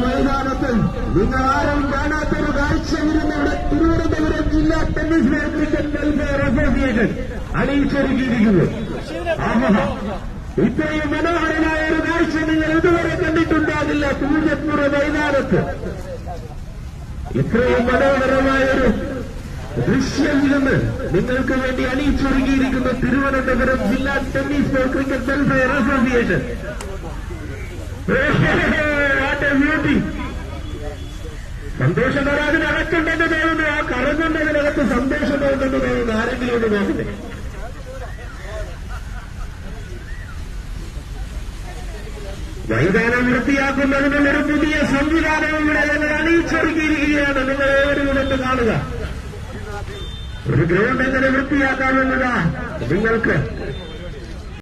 മൈതാനത്തിൽ നിങ്ങൾ ആരും കാണാത്തൊരു കാഴ്ചയിരുന്ന ഇവിടെ തിരുവനന്തപുരം ജില്ലാ ടെന്നീസ് ക്രിക്കറ്റ് വെൽഫെയർ അസോസിയേഷൻ അണിയിച്ചൊരുക്കിയിരിക്കുന്നു. ഇത്രയും മനോഹരമായ ഒരു കാഴ്ച നിങ്ങൾ ഇതുവരെ കണ്ടിട്ടുണ്ടാകില്ല. പൂജപ്പുറ മൈതാനത്ത് ഇത്രയും മനോഹരമായൊരു ദൃശ്യം ഇരുന്ന് നിങ്ങൾക്ക് വേണ്ടി അണിയിച്ചൊരുക്കിയിരിക്കുന്ന തിരുവനന്തപുരം ജില്ലാ tennis cricket welfare association. Beauty സന്തോഷം അതിനകത്തുണ്ടെന്ന് തോന്നുന്നു. ആ കറങ്ങുന്നതിനകത്ത് സന്തോഷമുണ്ടെന്ന് തോന്നുന്നു. ആരെങ്കിലും ഒന്ന് നോക്കട്ടെ. മൈതാനം വൃത്തിയാക്കുന്നതിനുള്ളൊരു പുതിയ സംവിധാനം ഇവിടെ ഞങ്ങൾ അണിയിച്ചൊരുക്കിയിരിക്കുകയാണ്. നിങ്ങൾ ഏവരും ഇതൊക്കെ കാണുക. ഒരു ഗ്രൗണ്ട് എങ്ങനെ വൃത്തിയാക്കാമെന്നതാ നിങ്ങൾക്ക്